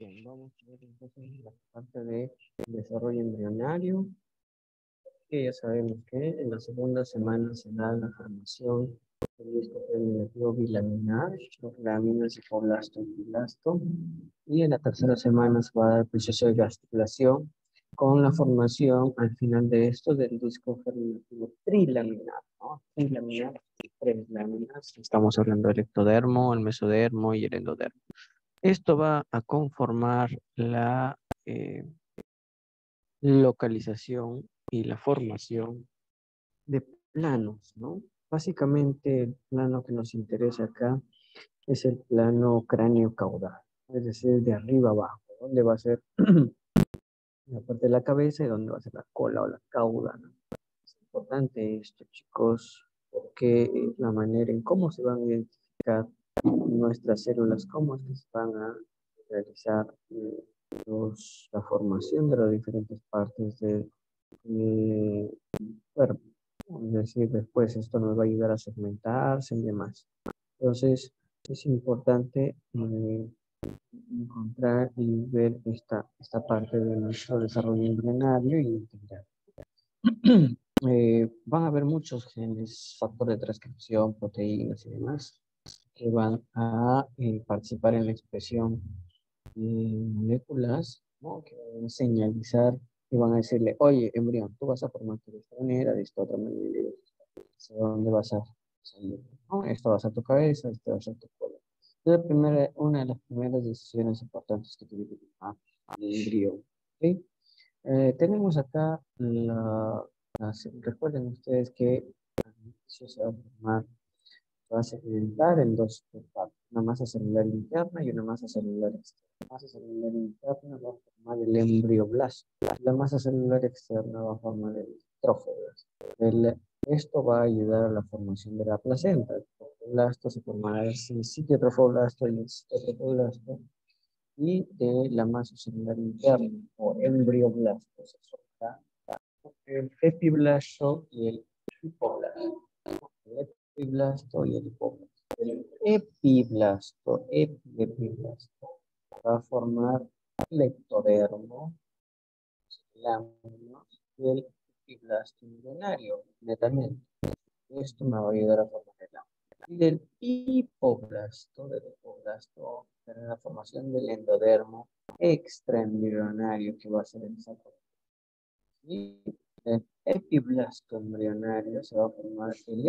Bien, vamos a ver entonces la parte de desarrollo embrionario, que ya sabemos que en la segunda semana se da la formación del disco germinativo bilaminar, los láminas, citoblasto y filasto, y en la tercera semana se va a dar el proceso de gastrulación con la formación al final de esto del disco germinativo trilaminar, ¿no? Trilaminar, tres láminas, estamos hablando del ectodermo, el mesodermo y el endodermo. Esto va a conformar la localización y la formación de planos, ¿no? Básicamente el plano que nos interesa acá es el plano cráneo-caudal, es decir, de arriba abajo, donde va a ser la parte de la cabeza y donde va a ser la cola o la cauda, ¿no? Es importante esto, chicos, porque es la manera en cómo se van a identificar nuestras células, cómo es que se van a realizar la formación de las diferentes partes del cuerpo. Es decir, después esto nos va a ayudar a segmentarse y demás. Entonces, es importante encontrar y ver esta parte de nuestro desarrollo embrionario y integrar. Van a haber muchos genes, factores de transcripción, proteínas y demás, que van a participar en la expresión de moléculas, ¿no? Que van a señalizar y van a decirle, oye, embrión, tú vas a formarte de esta manera, de esta otra manera, de hacia dónde vas a salir, ¿no? Esto va a ser tu cabeza, esto va a ser tu cola. Una de las primeras decisiones importantes que tiene que tomar el embrión, ¿sí? Tenemos acá recuerden ustedes que al inicio se va a formar, va a segmentar en dos partes, una masa celular interna y una masa celular externa. La masa celular interna va a formar el embrioblasto, la masa celular externa va a formar el trofoblasto. Esto va a ayudar a la formación de la placenta. El trofoblasto se formará el sitio trofoblasto y el citotrofoblasto, y de la masa celular interna o embrioblasto se formará el epiblasto y el hipoblasto. El epiblasto y el hipoblasto. El epiblasto va a formar el ectodermo, láminas y el epiblasto embrionario, netamente. Esto me va a ayudar a formar el lámina. Y del hipoblasto, será la formación del endodermo extraembrionario que va a ser el saco. Y el epiblasto embrionario se va a formar el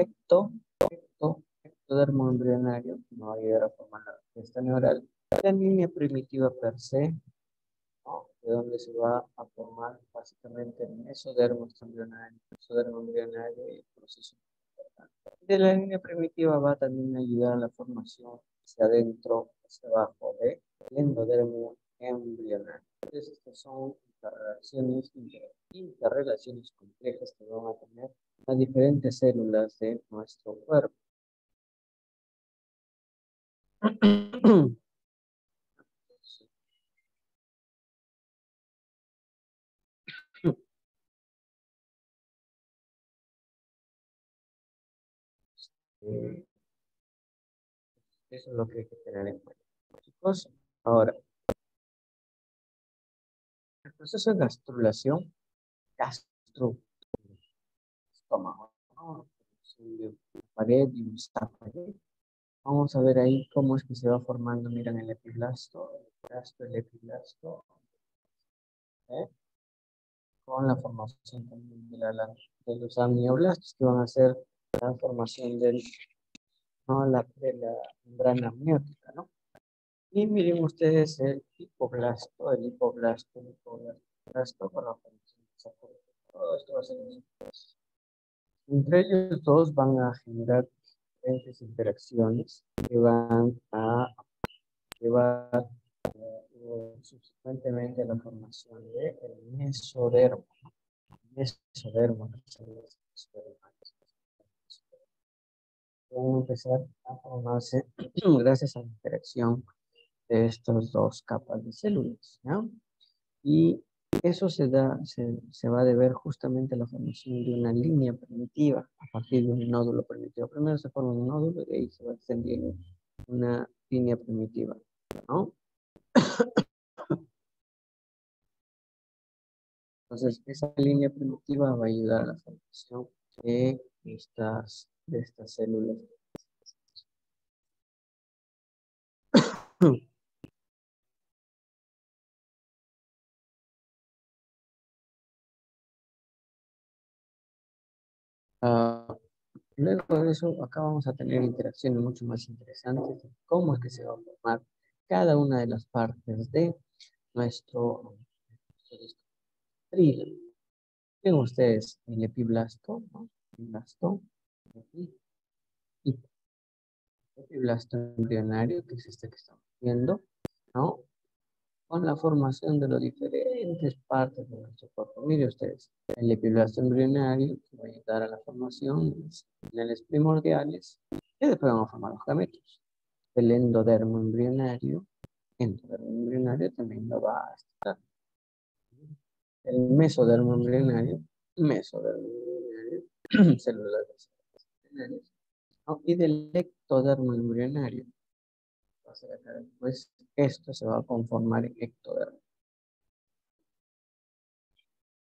ectodermo embrionario que me va a ayudar a formar la cresta neural. La línea primitiva per se, ¿no? De donde se va a formar básicamente el mesodermo embrionario y el proceso. De la línea primitiva va también a ayudar a la formación hacia adentro, hacia abajo del endodermo embrionario. Entonces, estas son interrelaciones complejas que van a tener las diferentes células de nuestro cuerpo. Eso es lo que hay que tener en cuenta, chicos. Ahora, el proceso de gastrulación, estómago, ¿no? Pared y un pared. Vamos a ver ahí cómo es que se va formando, miren, el epiblasto, ¿eh? Con la formación también de los amnioblastos, que van a hacer la formación ¿no? de la membrana amniótica, ¿no? Y miren ustedes el hipoblasto con la formación de esa forma. Todo esto va a ser entre ellos dos van a generar diferentes interacciones que van a llevar subsecuentemente a la formación del mesodermo. Mesodermo, van a empezar a formarse gracias a la interacción de estas dos capas de células, ¿no? Y eso se va a deber justamente a la formación de una línea primitiva a partir de un nódulo primitivo. Primero se forma un nódulo y de ahí se va extendiendo una línea primitiva, ¿no? Entonces, esa línea primitiva va a ayudar a la formación de estas células. Ah, luego de eso, acá vamos a tener interacciones mucho más interesantes de cómo es que se va a formar cada una de las partes de nuestro disco. Ven ustedes el epiblasto, ¿no? Epiblasto, aquí, y epiblasto embrionario, que es este que estamos viendo, ¿no? Con la formación de las diferentes partes de nuestro cuerpo. Mire ustedes, el epiblasto embrionario que va a ayudar a la formación de los señales primordiales, que después van a formar los gametos. El endodermo embrionario también lo va a estar. El mesodermo embrionario, células embrionarias, ¿no? Y del ectodermo embrionario. Va a ser acá después, esto se va a conformar en ectodermo.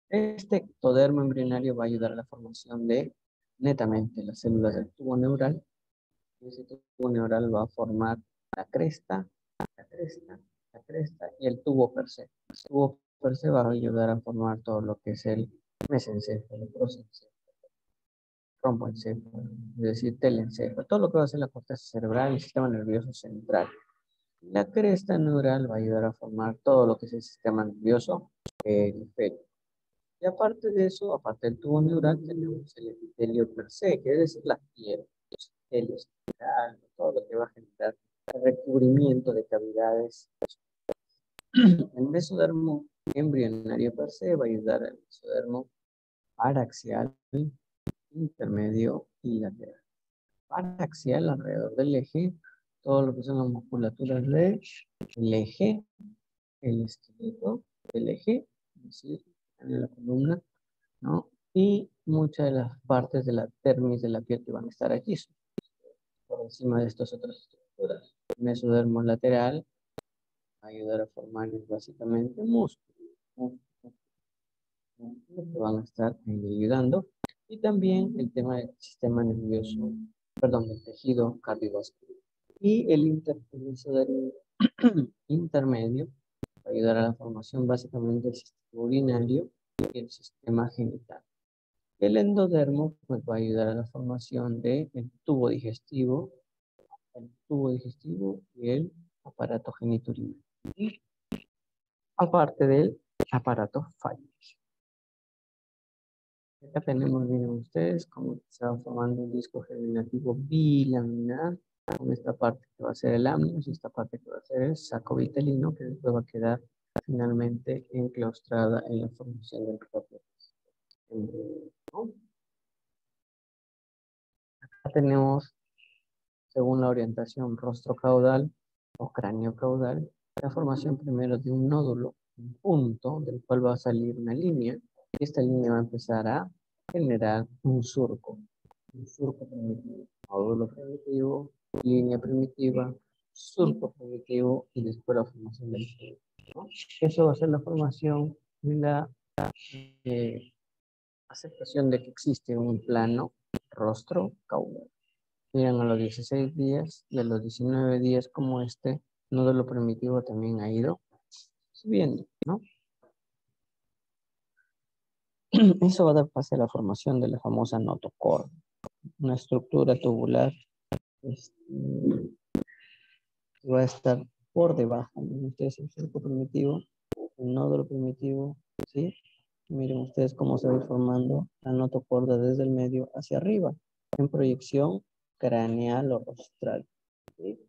Este ectodermo embrionario va a ayudar a la formación de netamente las células del tubo neural. Ese tubo neural va a formar la cresta, la cresta, la cresta y el tubo per se. El tubo per se va a ayudar a formar todo lo que es el mesencéfalo, prosencéfalo, tromboencéfalo, es decir, telencéfalo, todo lo que va a ser la corteza cerebral y el sistema nervioso central. La cresta neural va a ayudar a formar todo lo que es el sistema nervioso periférico. Y aparte de eso, aparte del tubo neural, tenemos el epitelio per se, que es decir, la piel, los epitelios, todo lo que va a generar el recubrimiento de cavidades. El mesodermo embrionario per se va a ayudar al mesodermo paraxial, intermedio y lateral. Paraxial alrededor del eje, todo lo que son las musculaturas del eje, el esqueleto del eje, es decir, en la columna, ¿no? Y muchas de las partes de la dermis de la piel que van a estar aquí, por encima de estas otras estructuras. El mesodermo lateral va a ayudar a formar básicamente músculos que van a estar ayudando. Y también el tema del sistema nervioso, perdón, del tejido cardiovascular. Y el mesodermo intermedio va a ayudar a la formación básicamente del sistema urinario y el sistema genital. El endodermo pues, va a ayudar a la formación del tubo digestivo y el aparato genitourinario. Y aparte del aparato fallo. Acá tenemos, miren ustedes, cómo se va formando un disco germinativo bilaminar, con esta parte que va a ser el amnios y esta parte que va a ser el saco vitelino, que después va a quedar finalmente enclaustrada en la formación del propio embrión, ¿no? Acá tenemos, según la orientación rostro-caudal o cráneo-caudal, la formación primero de un nódulo, un punto, del cual va a salir una línea, y esta línea va a empezar a generar un surco primitivo, nódulo primitivo, línea primitiva, surco primitivo y después la formación del surco, ¿no? Eso va a ser la formación y la aceptación de que existe un plano rostro-caudal. Miren, a los 16 días y a los 19 días como este nódulo primitivo también ha ido subiendo, ¿no? Eso va a dar pase a la formación de la famosa notocorda, una estructura tubular que va a estar por debajo. Miren ustedes el surco primitivo, el nódulo primitivo, ¿sí? Miren ustedes cómo se va formando la notocorda desde el medio hacia arriba, en proyección craneal o rostral, ¿sí?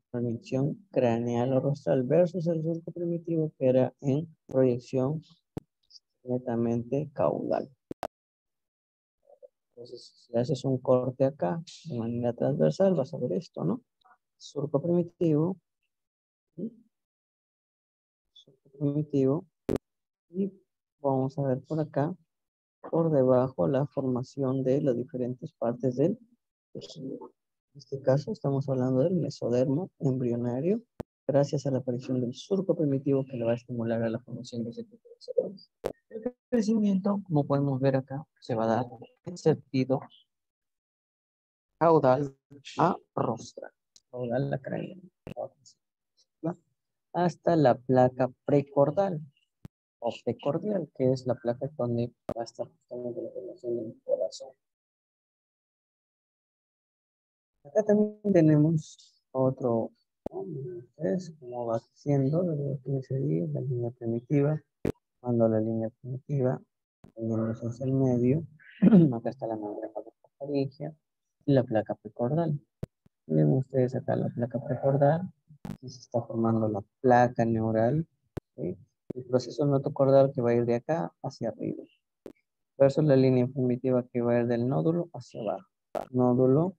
Proyección craneal o rostral versus el surco primitivo que era en proyección netamente caudal. Entonces, si haces un corte acá de manera transversal, vas a ver esto, ¿no? Surco primitivo, ¿sí? Surco primitivo, y vamos a ver por acá, por debajo, la formación de las diferentes partes del tejido. En este caso, estamos hablando del mesodermo embrionario, gracias a la aparición del surco primitivo que le va a estimular a la formación de ese tipo de células. Crecimiento, como podemos ver acá, se va a dar en sentido caudal a rostral. Caudal a cráneo. Hasta la placa precordal o precordial, que es la placa donde va a estar justamente la formación del corazón. Acá también tenemos otro, ¿no? Es como va creciendo de los 15 días, la línea primitiva, cuando la línea primitiva, yéndose hacia el medio, acá está la membrana faríngea y la placa precordal. Ven ustedes acá la placa precordal, aquí se está formando la placa neural, ¿sí? El proceso notocordal que va a ir de acá hacia arriba, versus la línea primitiva que va a ir del nódulo hacia abajo. Nódulo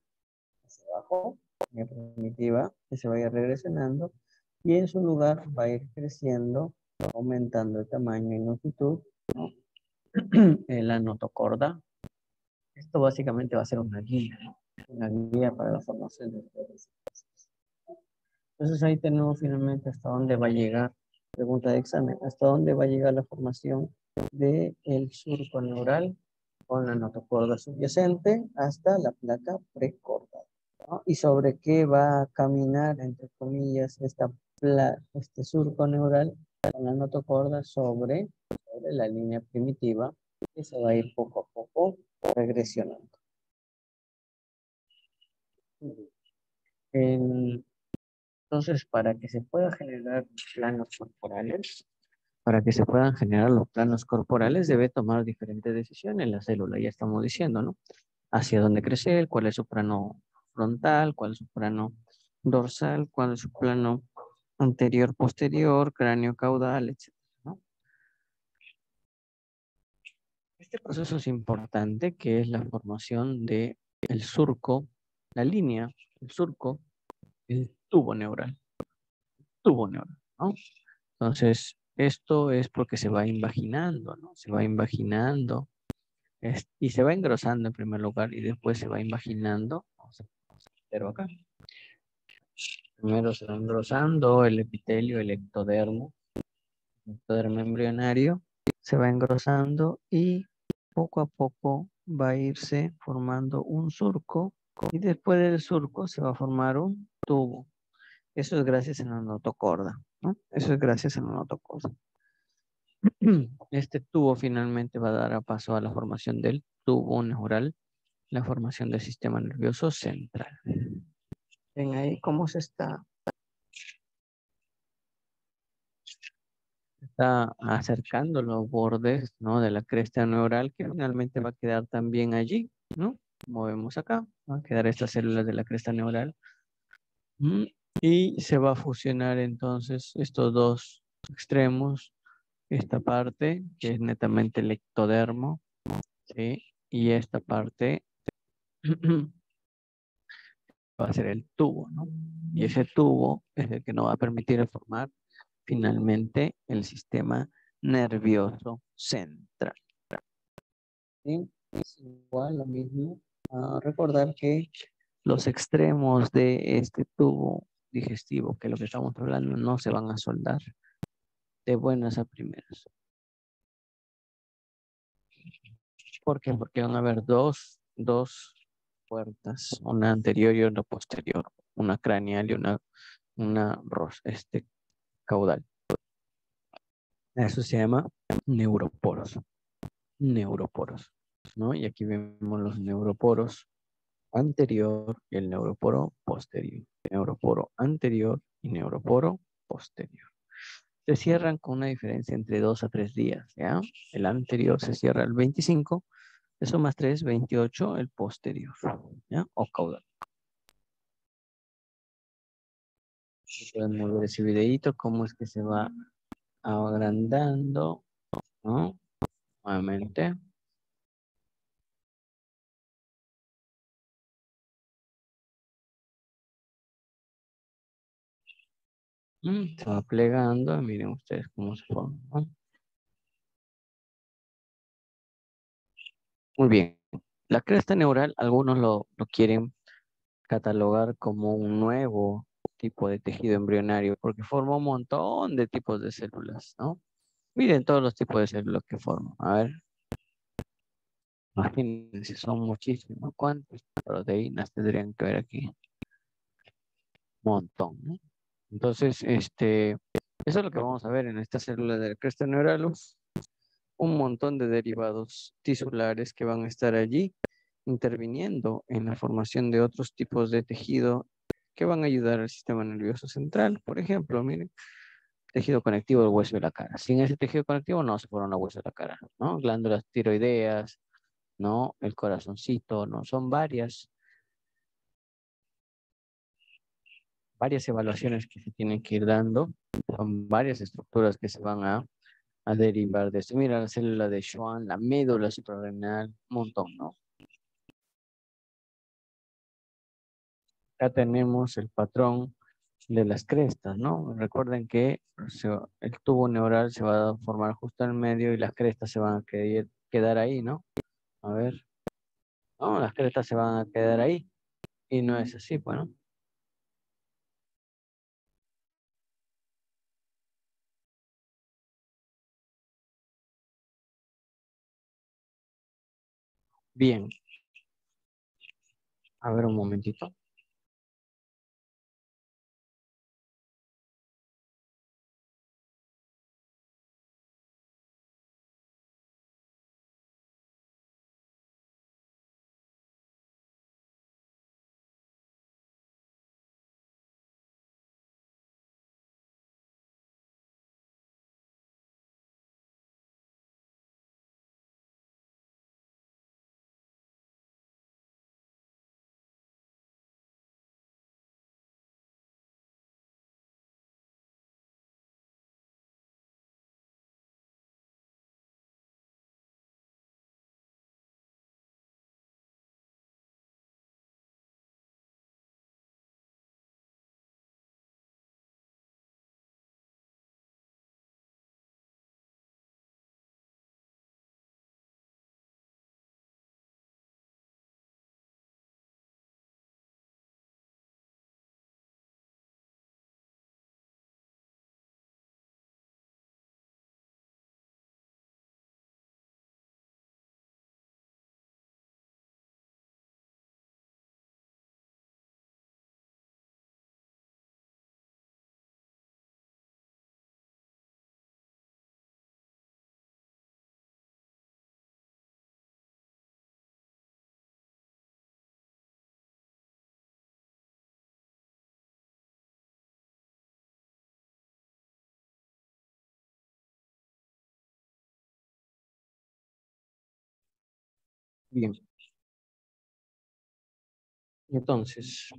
hacia abajo, línea primitiva que se va a ir regresionando y en su lugar va a ir creciendo, aumentando el tamaño y longitud, ¿no? La notocorda. Esto básicamente va a ser una guía para la formación de ustedes. Entonces ahí tenemos finalmente hasta dónde va a llegar, pregunta de examen, hasta dónde va a llegar la formación del surco neural con la notocorda subyacente hasta la placa precordal, ¿no? Y sobre qué va a caminar, entre comillas, este surco neural con la notocorda sobre la línea primitiva que se va a ir poco a poco regresionando. En Entonces, para que se pueda generar planos corporales, para que se puedan generar los planos corporales, debe tomar diferentes decisiones la célula, ya estamos diciendo, ¿no? Hacia dónde crecer, cuál es su plano frontal, cuál es su plano dorsal, cuál es su plano anterior, posterior, cráneo caudal, etc., ¿no? Este proceso es importante, que es la formación de el surco, la línea, el surco, el tubo neural, ¿no? Entonces, esto es porque se va invaginando, ¿no? Se va invaginando y se va engrosando en primer lugar y después se va invaginando. Vamos a meterlo acá. Primero se va engrosando el epitelio, el ectodermo embrionario, se va engrosando y poco a poco va a irse formando un surco y después del surco se va a formar un tubo. Eso es gracias a la notocorda, ¿no? Eso es gracias a la notocorda. Este tubo finalmente va a dar a paso a la formación del tubo neural, la formación del sistema nervioso central. Ven ahí cómo está acercando los bordes, ¿no?, de la cresta neural, que finalmente va a quedar también allí, ¿no? Como vemos acá, van a quedar estas células de la cresta neural. Y se va a fusionar entonces estos dos extremos, esta parte que es netamente el ectodermo, ¿sí? Y esta parte va a ser el tubo, ¿no? Y ese tubo es el que nos va a permitir formar finalmente el sistema nervioso central. ¿Sí? Es igual lo mismo. Recordar que los extremos de este tubo digestivo, que es lo que estamos hablando, no se van a soldar de buenas a primeras. ¿Por qué? Porque van a haber dos puertas, una anterior y una posterior, una craneal y una caudal. Eso se llama neuroporos, ¿no? Y aquí vemos los neuroporos anterior y el neuroporo posterior. Neuroporo anterior y neuroporo posterior. Se cierran con una diferencia entre 2 a 3 días, ¿ya? El anterior se cierra el 25, eso más 3, 28, el posterior, ¿ya? O caudal. Podemos ver ese videito, cómo es que se va agrandando, ¿no? Nuevamente. Se va plegando, miren ustedes cómo se forma, ¿no? Muy bien. La cresta neural, algunos lo quieren catalogar como un nuevo tipo de tejido embrionario porque forma un montón de tipos de células, ¿no? Miren todos los tipos de células que forman. A ver, imagínense, son muchísimos. ¿Cuántas proteínas tendrían que ver aquí? Un montón, ¿no? Entonces, eso es lo que vamos a ver en esta célula del cresta neuralus. Un montón de derivados tisulares que van a estar allí interviniendo en la formación de otros tipos de tejido que van a ayudar al sistema nervioso central. Por ejemplo, miren, tejido conectivo del hueso de la cara. Sin ese tejido conectivo no se forma un hueso de la cara, ¿no? Glándulas tiroideas, ¿no? El corazoncito, ¿no? Son varias evaluaciones que se tienen que ir dando, son varias estructuras que se van a derivar de esto. Mira la célula de Schwann, la médula suprarrenal, un montón, ¿no? Acá tenemos el patrón de las crestas, ¿no? Recuerden que el tubo neural se va a formar justo en medio y las crestas se van a quedar ahí, ¿no? A ver, no, las crestas se van a quedar ahí y no es así, bueno. Bien, a ver un momentito. Bien, entonces,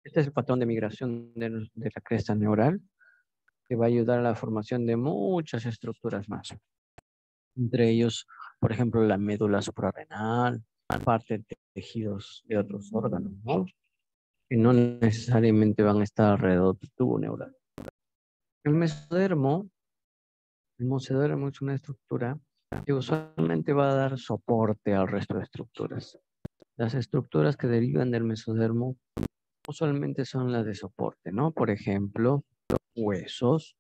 este es el patrón de migración de la cresta neural que va a ayudar a la formación de muchas estructuras más. Entre ellos, por ejemplo, la médula suprarrenal, parte de tejidos de otros órganos, ¿no? Que no necesariamente van a estar alrededor del tubo neural. El mesodermo, el mesodermo es una estructura que usualmente va a dar soporte al resto de estructuras. Las estructuras que derivan del mesodermo usualmente son las de soporte, ¿no? Por ejemplo, huesos,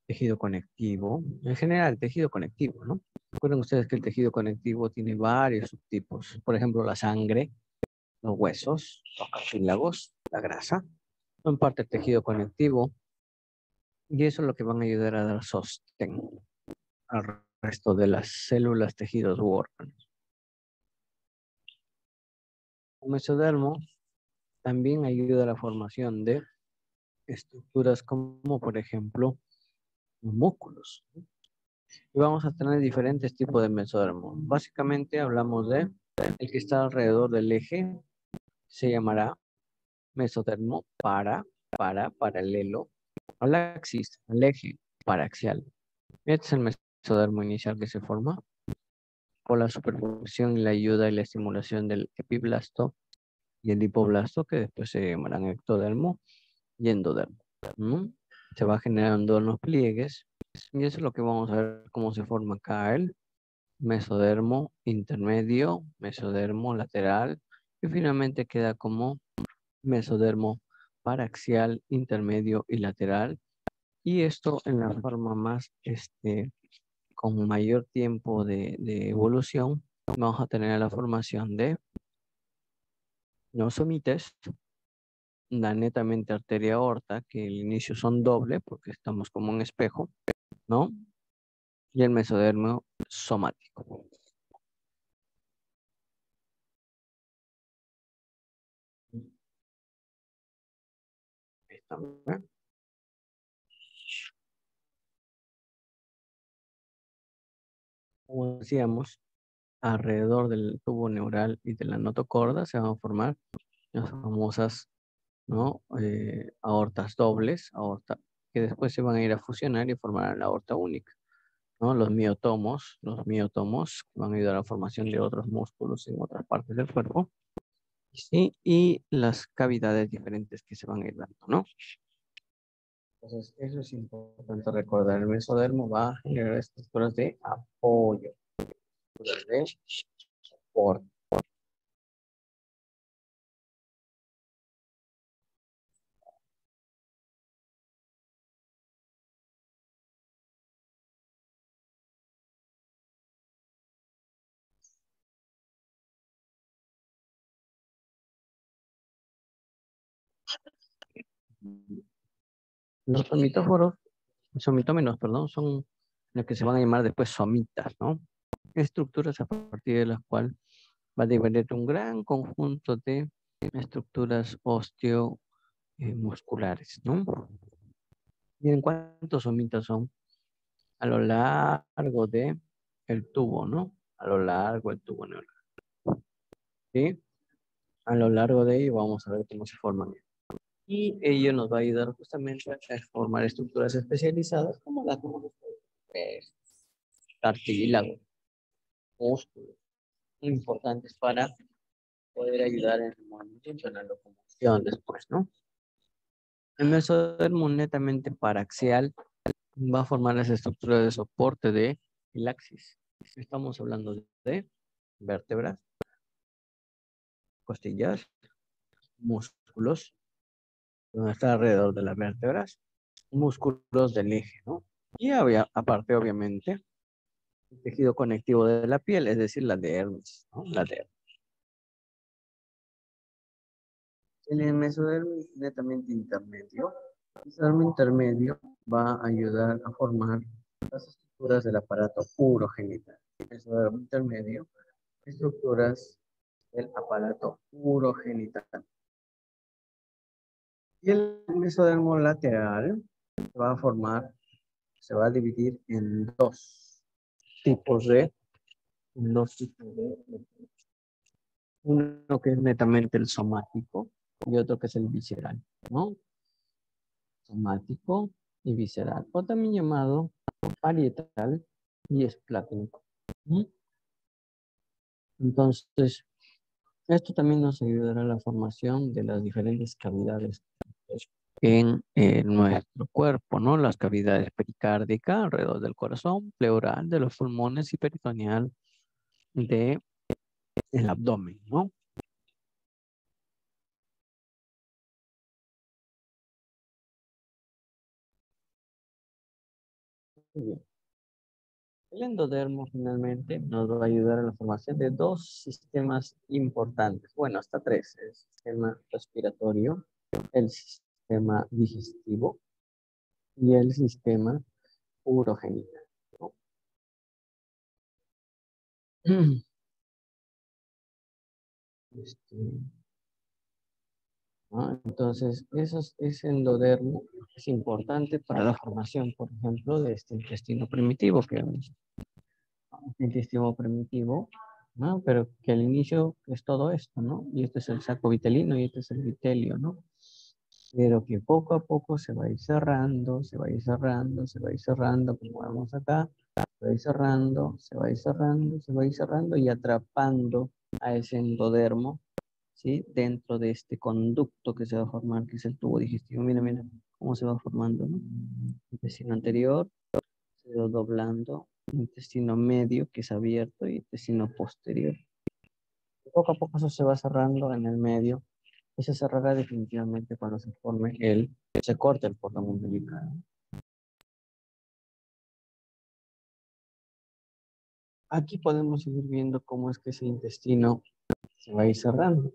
tejido conectivo, en general, tejido conectivo, ¿no? Recuerden ustedes que el tejido conectivo tiene varios subtipos. Por ejemplo, la sangre, los huesos, los cartílagos, la grasa, son parte del tejido conectivo y eso es lo que van a ayudar a dar sostén al resto de las células, tejidos u órganos. El mesodermo también ayuda a la formación de estructuras como, por ejemplo, los músculos. Y vamos a tener diferentes tipos de mesodermo. Básicamente hablamos de el que está alrededor del eje, se llamará mesodermo paralelo al axis, al eje paraxial. Este es el mesodermo inicial que se forma por la superposición y la ayuda y la estimulación del epiblasto y el hipoblasto, que después se llamarán ectodermo y endodermo. ¿Mm? Se va generando en los pliegues y eso es lo que vamos a ver cómo se forma acá el mesodermo intermedio, mesodermo lateral y finalmente queda como mesodermo paraxial, intermedio y lateral Y esto en la forma más, con mayor tiempo de evolución, vamos a tener la formación de nosomites, la netamente arteria aorta, que el inicio son doble porque estamos como un espejo, ¿no? Y el mesodermo somático. Ahí está, ¿verdad? Como decíamos, alrededor del tubo neural y de la notocorda se van a formar las famosas, ¿no? Aortas dobles, que después se van a ir a fusionar y formar la aorta única, ¿no? Los miotomos que van a ayudar a la formación de otros músculos en otras partes del cuerpo, ¿sí? Y las cavidades diferentes que se van a ir dando, ¿no? Entonces, eso es importante recordar. El mesodermo va a generar estructuras de apoyo, estructuras de soporte. Los somitómenos, perdón, son los que se van a llamar después somitas, ¿no? Estructuras a partir de las cuales va a depender un gran conjunto de estructuras osteomusculares, ¿no? Miren cuántos somitas son a lo largo de el tubo, ¿no? A lo largo del tubo neural, ¿sí? A lo largo de ello vamos a ver cómo se forman. Y ello nos va a ayudar justamente a formar estructuras especializadas como las cartílago, músculos, importantes para poder ayudar en el movimiento, en la locomoción después, ¿no? El mesodermo netamente paraxial va a formar las estructuras de soporte de el axis. Estamos hablando de vértebras, costillas, músculos, donde está alrededor de las vértebras, músculos del eje, ¿no? Y aparte, obviamente, el tejido conectivo de la piel, es decir, la dermis, ¿no? La dermis. El mesodermo es netamente intermedio. El mesodermo intermedio va a ayudar a formar las estructuras del aparato urogenital. El mesodermo intermedio, estructuras del aparato urogenital. Y el mesodermo lateral se va a dividir en tipos de, dos tipos de, uno que es netamente el somático y otro que es el visceral, ¿no? Somático y visceral, o también llamado parietal y esplático. ¿Mm? Entonces, esto también nos ayudará a la formación de las diferentes cavidades en nuestro cuerpo, ¿no? Las cavidades pericárdicas alrededor del corazón, pleural, de los pulmones y peritoneal del abdomen, ¿no? Muy bien. El endodermo finalmente nos va a ayudar a la formación de dos sistemas importantes, bueno, hasta tres: el sistema respiratorio, el sistema digestivo y el sistema urogenital, ¿no? Este, ¿no? Entonces, ese endodermo es importante para la formación, por ejemplo, de este intestino primitivo, este intestino primitivo, ¿no? Pero que al inicio es todo esto, ¿no? Y este es el saco vitelino y este es el vitelio, ¿no? Pero que poco a poco se va a ir cerrando, se va a ir cerrando, se va a ir cerrando, como vemos acá, se va a ir cerrando, se va a ir cerrando, se va a ir cerrando y atrapando a ese endodermo, ¿sí? Dentro de este conducto que se va a formar, que es el tubo digestivo. Mira, mira cómo se va formando, ¿no? Intestino anterior, se va doblando, intestino medio, que es abierto, y intestino posterior. Poco a poco eso se va cerrando en el medio, y se cerrará definitivamente cuando se corte el cordón umbilical. aquí podemos ir viendo cómo es que ese intestino se va a ir cerrando.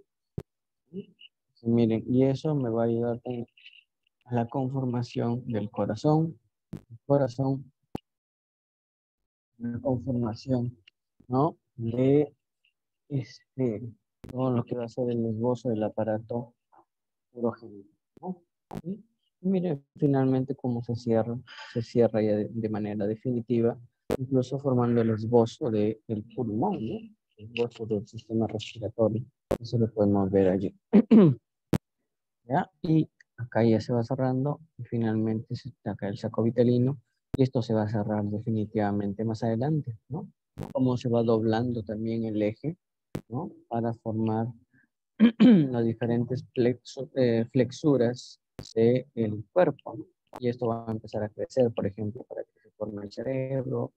Miren, y eso me va a ayudar a la conformación del corazón, la conformación, ¿no? De todo lo que va a ser el esbozo del aparato urogénico, ¿no? Y miren finalmente cómo se cierra ya de manera definitiva, incluso formando el esbozo del pulmón, ¿no? El esbozo del sistema respiratorio. Eso lo podemos ver allí. ¿Ya? Y acá ya se va cerrando y finalmente acá el saco vitelino y esto se va a cerrar definitivamente más adelante, ¿no? Cómo se va doblando también el eje, ¿no? Para formar las diferentes flexuras del cuerpo, ¿no? Y esto va a empezar a crecer, por ejemplo, para que se forme el cerebro,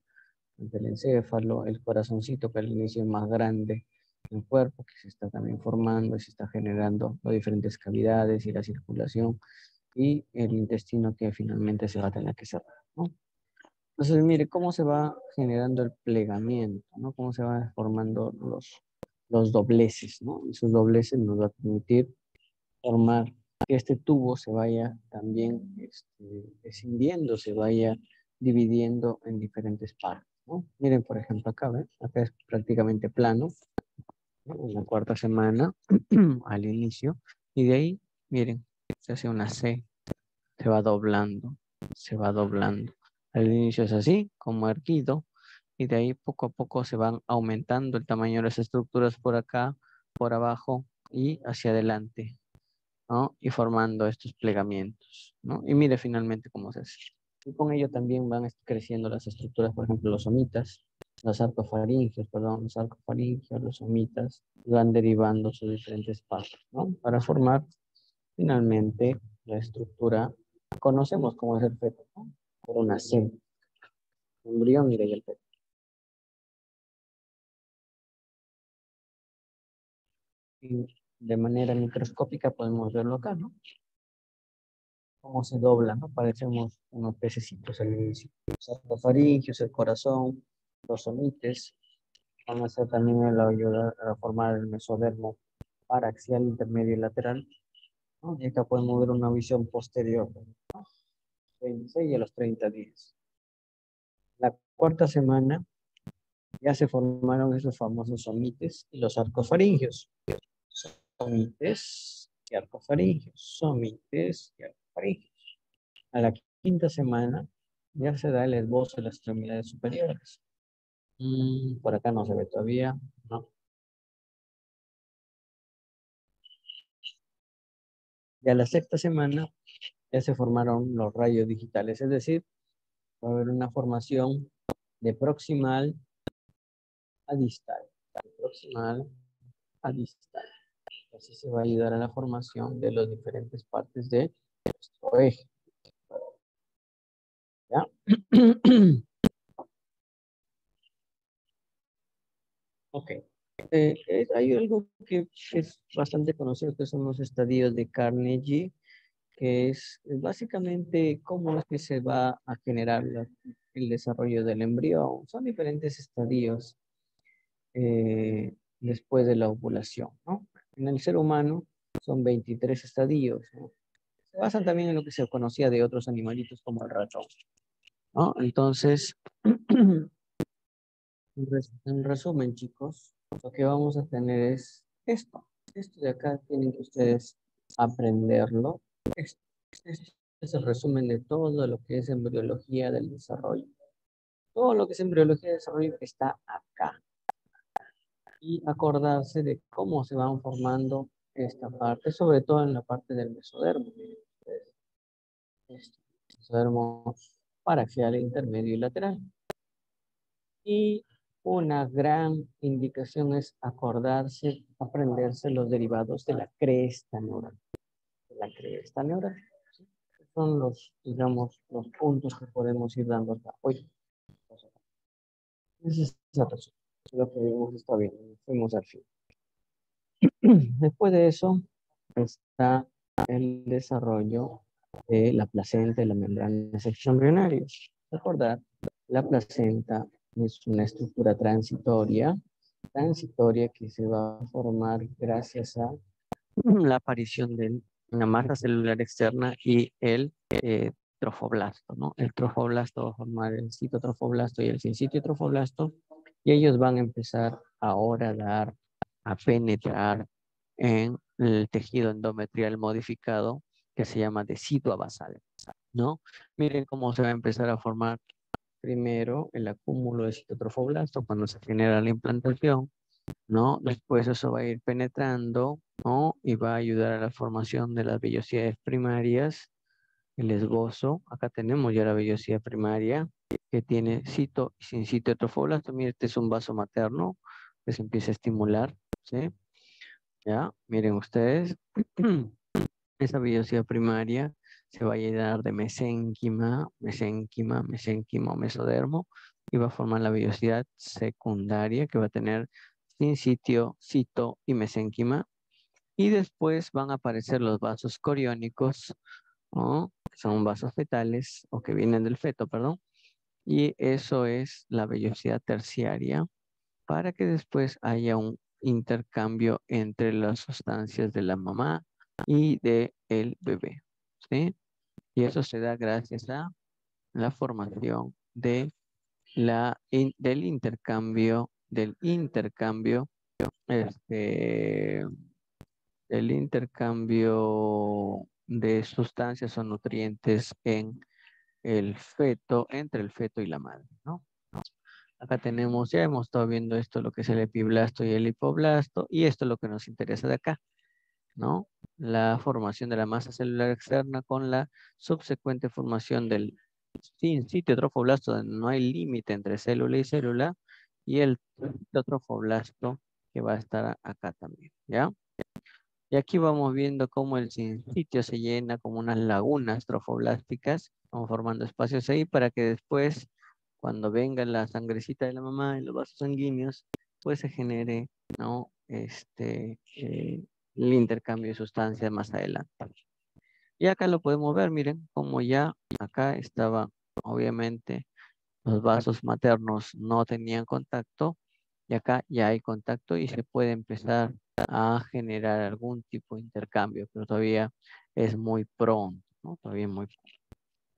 el encéfalo, el corazoncito, que al inicio es más grande, el cuerpo, que se está también formando y se está generando las diferentes cavidades y la circulación, y el intestino que finalmente se va a tener que cerrar, ¿no? Entonces, mire cómo se va generando el plegamiento, ¿no? Cómo se van formando los dobleces, ¿no? Esos dobleces nos va a permitir formar que este tubo se vaya también escindiendo, se vaya dividiendo en diferentes partes, ¿no? Miren, por ejemplo, acá, ¿ven? Acá es prácticamente plano, ¿no? En la cuarta semana, al inicio, y de ahí, miren, se hace una C, se va doblando, se va doblando. Al inicio es así, como erguido, y de ahí poco a poco se van aumentando el tamaño de las estructuras por acá, por abajo y hacia adelante, ¿no? Y formando estos plegamientos, ¿no? Y mire finalmente cómo se hace. Y con ello también van creciendo las estructuras, por ejemplo, los somitas, los arcofaringios, los somitas, y van derivando sus diferentes partes, ¿no? Para formar finalmente la estructura que conocemos como es el feto, ¿no? Por una C, el embrión y el feto. Y de manera microscópica podemos verlo acá, ¿no? Cómo se dobla, ¿no? Parecemos unos pececitos al inicio. Los arcofaringios, el corazón, los somites, van a ser también el ayudar a formar el mesodermo paraxial, intermedio y lateral, ¿no? Y acá podemos ver una visión posterior, ¿no? 26 y a los 30 días. La cuarta semana ya se formaron esos famosos somites y los arcofaringios. Somites y arcofaringios, somites y arcofaringios. A la quinta semana ya se da el esbozo de las extremidades superiores. Por acá no se ve todavía, ¿no? Y a la sexta semana ya se formaron los rayos digitales, es decir, va a haber una formación de proximal a distal, de proximal a distal. Así se va a ayudar a la formación de las diferentes partes de nuestro eje. ¿Ya? Ok. Hay algo que es bastante conocido, que son los estadios de Carnegie, que es básicamente cómo es que se va a generar el desarrollo del embrión. Son diferentes estadios después de la ovulación, ¿no? En el ser humano son 23 estadios, ¿no? Se basan también en lo que se conocía de otros animalitos como el ratón, ¿no? Entonces, en resumen, chicos, lo que vamos a tener es esto. Esto de acá tienen que ustedes aprenderlo. Este es el resumen de todo lo que es embriología del desarrollo. Todo lo que es embriología del desarrollo está acá. Y acordarse de cómo se van formando esta parte, sobre todo en la parte del mesodermo. Este mesodermo paraxial, intermedio y lateral. Y una gran indicación es acordarse, aprenderse los derivados de la cresta neural. De la cresta neural. Son los, digamos, los puntos que podemos ir dando acá. Oye, ese es el resumen. Lo que vimos está bien. Fuimos al fin. Después de eso está el desarrollo de la placenta y las membranas extraembrionarias. Recordar, la placenta es una estructura transitoria que se va a formar gracias a la aparición de una masa celular externa y el trofoblasto, ¿no? El trofoblasto va a formar el citotrofoblasto y el sincitio trofoblasto, y ellos van a empezar ahora a penetrar en el tejido endometrial modificado que se llama decidua basal, ¿no? Miren cómo se va a empezar a formar primero el acúmulo de citotrofoblasto cuando se genera la implantación, ¿no? Después eso va a ir penetrando, ¿no? Y va a ayudar a la formación de las vellosidades primarias, el esbozo. Acá tenemos ya la vellosidad primaria que tiene cito y sin cito trofoblasto. Miren, este es un vaso materno que se empieza a estimular, ¿sí? Ya, miren ustedes, esa vellosidad primaria se va a llenar de mesénquima, mesénquima, mesénquima o mesodermo y va a formar la vellosidad secundaria que va a tener sin sitio, cito y mesénquima. Y después van a aparecer los vasos coriónicos, ¿no? Que son vasos fetales o que vienen del feto, perdón. Y eso es la vellosidad terciaria para que después haya un intercambio entre las sustancias de la mamá y de el bebé, ¿sí? Y eso se da gracias a la formación de este, del intercambio de sustancias o nutrientes en el feto, entre el feto y la madre, ¿no? Acá tenemos, ya hemos estado viendo esto, lo que es el epiblasto y el hipoblasto, y esto es lo que nos interesa de acá, ¿no? La formación de la masa celular externa con la subsecuente formación del sitio trofoblasto, donde no hay límite entre célula y célula, y el trofoblasto que va a estar acá también, ¿ya? Y aquí vamos viendo cómo el sitio se llena como unas lagunas trofoblásticas, vamos formando espacios ahí para que después, cuando venga la sangrecita de la mamá en los vasos sanguíneos, pues se genere, ¿no? El intercambio de sustancias más adelante. Y acá lo podemos ver, miren, como ya acá estaba, obviamente, los vasos maternos no tenían contacto, y acá ya hay contacto y se puede empezar a generar algún tipo de intercambio, pero todavía es muy pronto, ¿no? Todavía es muy pronto.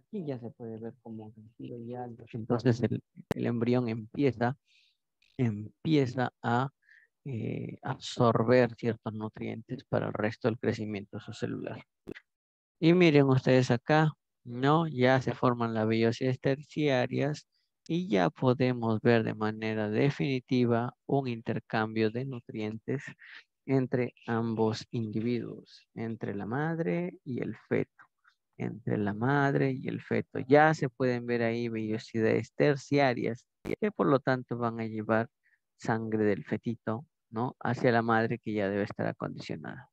Aquí ya se puede ver como ya, entonces el embrión empieza a absorber ciertos nutrientes para el resto del crecimiento de su celular. Y miren ustedes acá, ¿no? Ya se forman las vellosidades terciarias y ya podemos ver de manera definitiva un intercambio de nutrientes entre ambos individuos, entre la madre y el feto, entre la madre y el feto. Ya se pueden ver ahí vellosidades terciarias que por lo tanto van a llevar sangre del fetito, ¿no? Hacia la madre que ya debe estar acondicionada.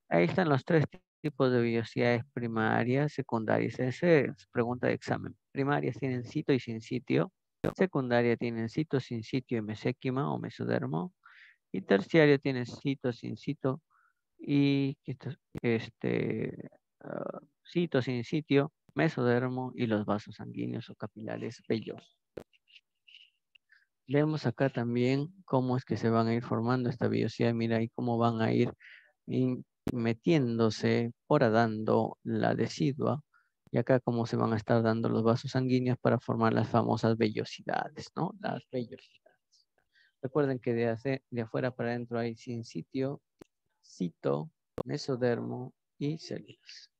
Ahí están los tres tipos de vellosidades primarias, secundarias. Esa es pregunta de examen. Primarias tienen cito y sin sitio. Secundaria tienen cito, sin sitio y meséquima o mesodermo. Y terciaria tienen cito, sin sitio y cito, sin sitio, mesodermo y los vasos sanguíneos o capilares vellosos. Vemos acá también cómo es que se van a ir formando esta vellosidad. Mira ahí cómo van a ir metiéndose, horadando la decidua, y acá cómo se van a estar dando los vasos sanguíneos para formar las famosas vellosidades, ¿no? Las vellosidades. Recuerden que de afuera para adentro hay sin sitio, cito, mesodermo y células.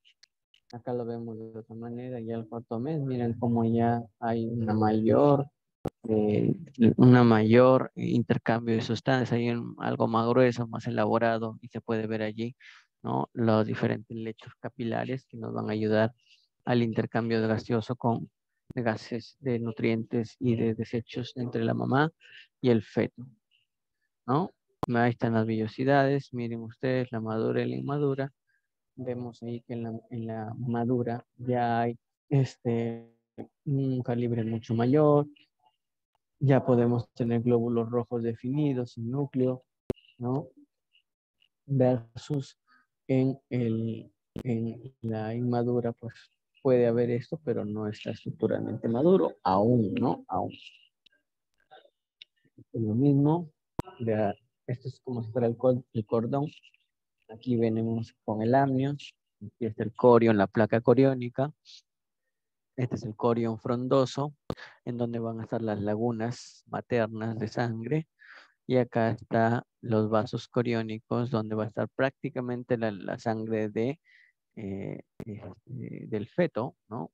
Acá lo vemos de otra manera, ya el cuarto mes, miren cómo ya hay una mayor intercambio de sustancias, hay algo más grueso, más elaborado y se puede ver allí, ¿no? Los diferentes lechos capilares que nos van a ayudar al intercambio de gaseoso con de gases, de nutrientes y de desechos entre la mamá y el feto, ¿no? Ahí están las vellosidades, miren ustedes la madura y la inmadura. Vemos ahí que en la madura ya hay un calibre mucho mayor, ya podemos tener glóbulos rojos definidos sin núcleo, ¿no? Versus en la inmadura, pues puede haber esto, pero no está estructuralmente maduro, aún, ¿no? Aún. lo mismo. Vea, esto es como si fuera el cordón. Aquí venimos con el amnios. Aquí está el corión, la placa coriónica. Este es el corión frondoso, en donde van a estar las lagunas maternas de sangre. Y acá está los vasos coriónicos, donde va a estar prácticamente la sangre del feto, ¿no?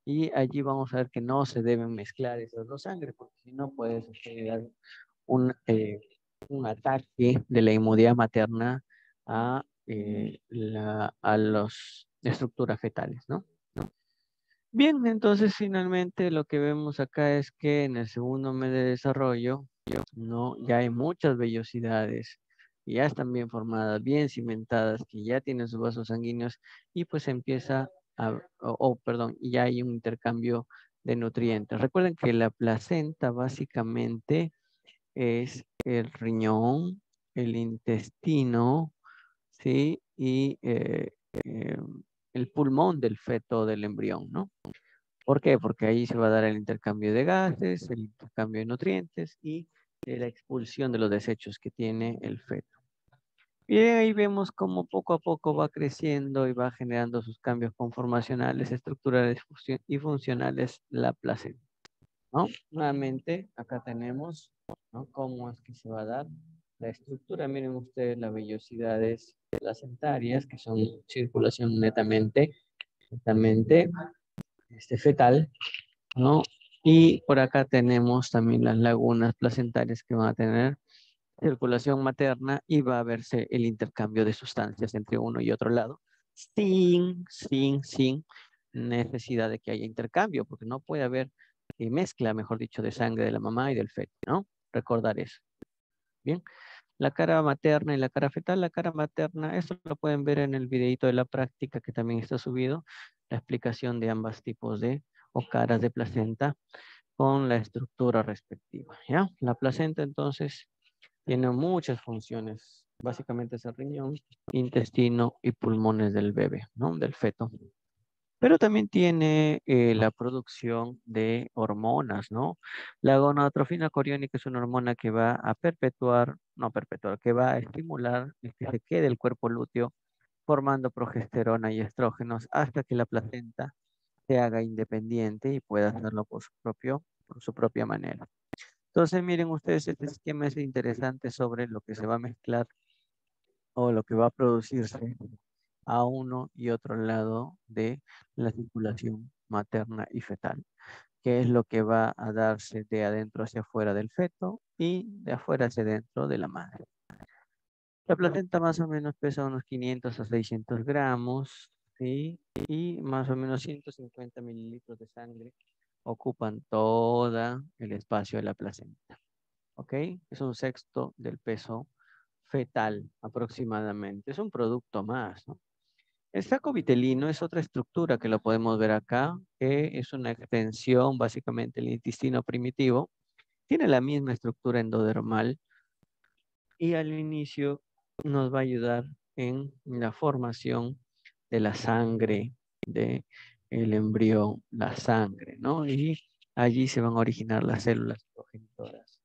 Y allí vamos a ver que no se deben mezclar esas dos sangres, porque si no puede suceder un ataque de la inmunidad materna a las estructuras fetales, ¿no? Bien, entonces finalmente lo que vemos acá es que en el segundo mes de desarrollo, ¿no? Ya hay muchas vellosidades, que ya están bien formadas, bien cimentadas, que ya tienen sus vasos sanguíneos y pues empieza perdón, ya hay un intercambio de nutrientes. Recuerden que la placenta básicamente es el riñón, el intestino, ¿sí? Y eh, el pulmón del feto del embrión, ¿no? ¿Por qué? Porque ahí se va a dar el intercambio de gases, el intercambio de nutrientes y la expulsión de los desechos que tiene el feto. Y ahí vemos cómo poco a poco va creciendo y va generando sus cambios conformacionales, estructurales y funcionales la placenta, ¿no? Nuevamente, acá tenemos, ¿no? Cómo es que se va a dar la estructura. Miren ustedes las vellosidades placentarias, que son circulación netamente fetal, ¿no? Y por acá tenemos también las lagunas placentarias que van a tener circulación materna y va a verse el intercambio de sustancias entre uno y otro lado, sin necesidad de que haya intercambio, porque no puede haber mezcla, mejor dicho, de sangre de la mamá y del feto, ¿no? Recordar eso. Bien, la cara materna y la cara fetal. La cara materna, esto lo pueden ver en el videito de la práctica que también está subido, la explicación de ambos tipos de o caras de placenta con la estructura respectiva, ¿ya? La placenta entonces tiene muchas funciones, básicamente es el riñón, intestino y pulmones del bebé, ¿no? Del feto. Pero también tiene la producción de hormonas, ¿no? La gonadotrofina coriónica es una hormona que va a no perpetuar, que va a estimular el que se quede el cuerpo lúteo formando progesterona y estrógenos hasta que la placenta se haga independiente y pueda hacerlo por su propia manera. Entonces, miren ustedes, este esquema es interesante sobre lo que se va a mezclar o lo que va a producirse a uno y otro lado de la circulación materna y fetal, que es lo que va a darse de adentro hacia afuera del feto y de afuera hacia adentro de la madre. La placenta más o menos pesa unos 500 a 600 gramos, ¿sí? Y más o menos 150 mililitros de sangre ocupan todo el espacio de la placenta. ¿Ok? Es un sexto del peso fetal aproximadamente. Es un producto más, ¿no? El saco vitelino es otra estructura que lo podemos ver acá, que es una extensión básicamente del intestino primitivo. Tiene la misma estructura endodermal y al inicio nos va a ayudar en la formación de la sangre de el embrión, la sangre, ¿no? Y allí se van a originar las células progenitoras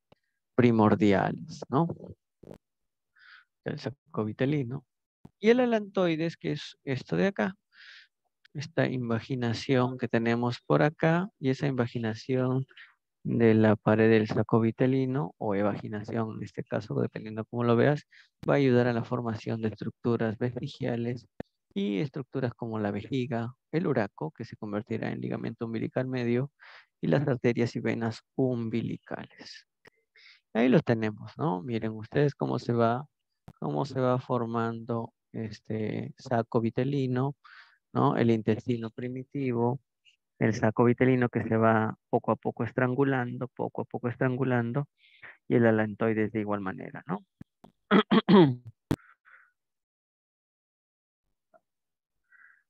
primordiales, ¿no? El saco vitelino. Y el alantoides, que es esto de acá, esta invaginación que tenemos por acá, y esa invaginación de la pared del saco vitelino, o evaginación en este caso, dependiendo cómo lo veas, va a ayudar a la formación de estructuras vestigiales y estructuras como la vejiga, el uraco, que se convertirá en ligamento umbilical medio, y las arterias y venas umbilicales. Ahí los tenemos, ¿no? Miren ustedes cómo se va formando este saco vitelino, ¿no? El intestino primitivo, el saco vitelino que se va poco a poco estrangulando, y el alantoides de igual manera, ¿no?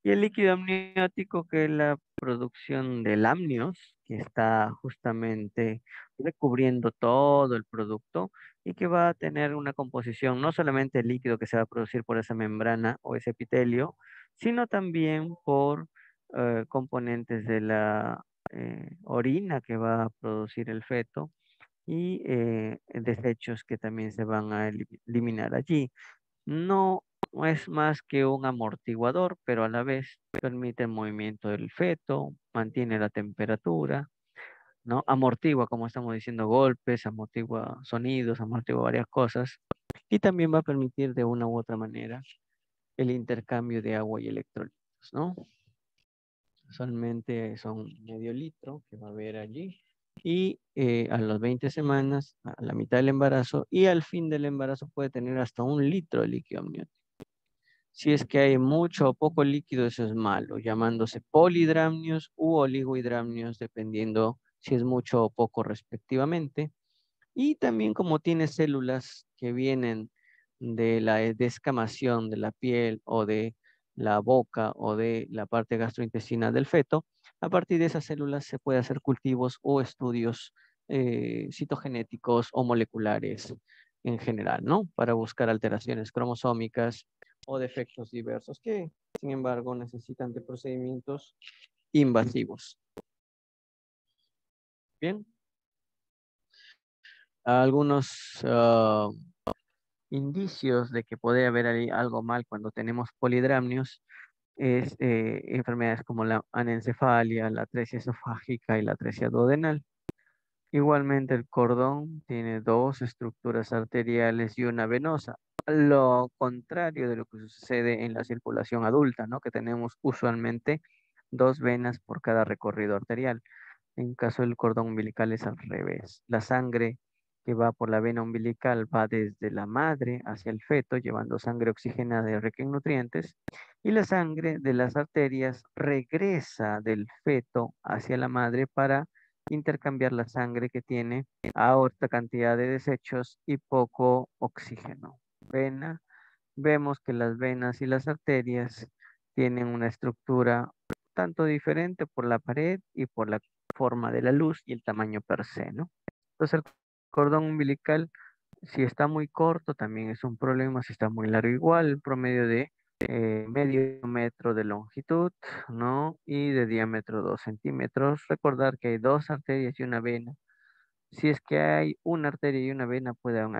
Y el líquido amniótico, que es la producción del amnios, que está justamente recubriendo todo el producto y que va a tener una composición, no solamente el líquido que se va a producir por esa membrana o ese epitelio, sino también por componentes de la orina que va a producir el feto y desechos que también se van a eliminar allí. No es más que un amortiguador, pero a la vez permite el movimiento del feto, mantiene la temperatura, ¿no? Amortigua, como estamos diciendo, golpes, amortigua sonidos, amortigua varias cosas. Y también va a permitir de una u otra manera el intercambio de agua y electrolitos, ¿no? Usualmente son medio litro que va a haber allí. Y a las 20 semanas, a la mitad del embarazo y al fin del embarazo puede tener hasta 1 litro de líquido amniótico. Si es que hay mucho o poco líquido, eso es malo, llamándose polidramnios u oligohidramnios, dependiendo si es mucho o poco respectivamente. Y también como tiene células que vienen de la descamación de la piel o de la boca o de la parte gastrointestinal del feto, a partir de esas células se puede hacer cultivos o estudios citogenéticos o moleculares en general, ¿no? Para buscar alteraciones cromosómicas o defectos diversos que, sin embargo, necesitan de procedimientos invasivos. Bien, algunos indicios de que puede haber ahí algo mal cuando tenemos polidramnios es enfermedades como la anencefalia, la atresia esofágica y la atresia duodenal. Igualmente el cordón tiene dos estructuras arteriales y una venosa, lo contrario de lo que sucede en la circulación adulta, ¿no? Que tenemos usualmente dos venas por cada recorrido arterial. En caso del cordón umbilical es al revés. La sangre que va por la vena umbilical va desde la madre hacia el feto, llevando sangre oxigenada y rica en nutrientes, y la sangre de las arterias regresa del feto hacia la madre para intercambiar la sangre que tiene a otra cantidad de desechos y poco oxígeno. Vena, vemos que las venas y las arterias tienen una estructura tanto diferente por la pared y por la forma de la luz y el tamaño per se, ¿no? Entonces el cordón umbilical, si está muy corto, también es un problema, si está muy largo igual, el promedio de medio metro de longitud, ¿no? Y de diámetro 2 centímetros. Recordar que hay dos arterias y una vena. Si es que hay una arteria y una vena, puede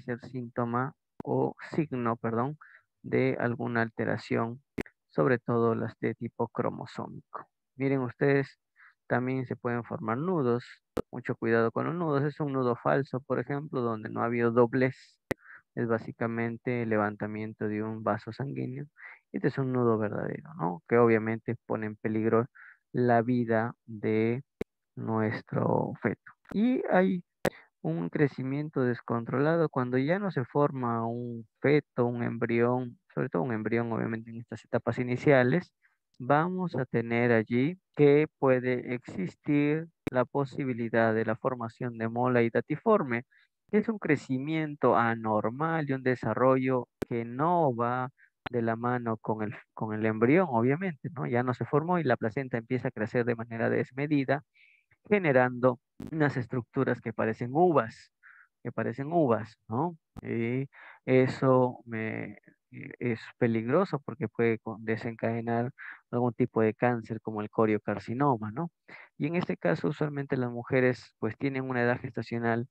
ser síntoma o signo, perdón, de alguna alteración, sobre todo las de tipo cromosómico. Miren ustedes, también se pueden formar nudos. Mucho cuidado con los nudos. Es un nudo falso, por ejemplo, donde no ha habido doblez. Es básicamente el levantamiento de un vaso sanguíneo. Este es un nudo verdadero, ¿no? Que obviamente pone en peligro la vida de nuestro feto. Y hay un crecimiento descontrolado cuando ya no se forma un feto, un embrión, sobre todo un embrión, obviamente en estas etapas iniciales, vamos a tener allí que puede existir la posibilidad de la formación de mola y datiforme. Es un crecimiento anormal y un desarrollo que no va de la mano con el embrión, obviamente, ¿no? Ya no se formó y la placenta empieza a crecer de manera desmedida generando unas estructuras que parecen uvas, ¿no? Y eso es peligroso porque puede desencadenar algún tipo de cáncer como el coriocarcinoma, ¿no? Y en este caso, usualmente las mujeres pues tienen una edad gestacional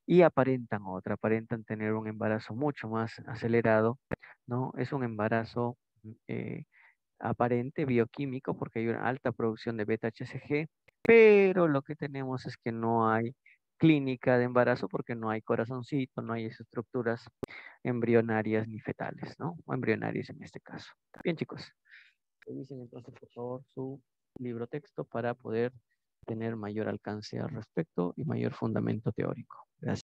y aparentan tener un embarazo mucho más acelerado, ¿no? Es un embarazo eh, aparente bioquímico porque hay una alta producción de beta-HCG, pero lo que tenemos es que no hay clínica de embarazo porque no hay corazoncito, no hay estructuras embrionarias ni fetales, ¿no? O embrionarias en este caso. Bien, chicos, revisen entonces, por favor, su libro texto para poder tener mayor alcance al respecto y mayor fundamento teórico. Gracias.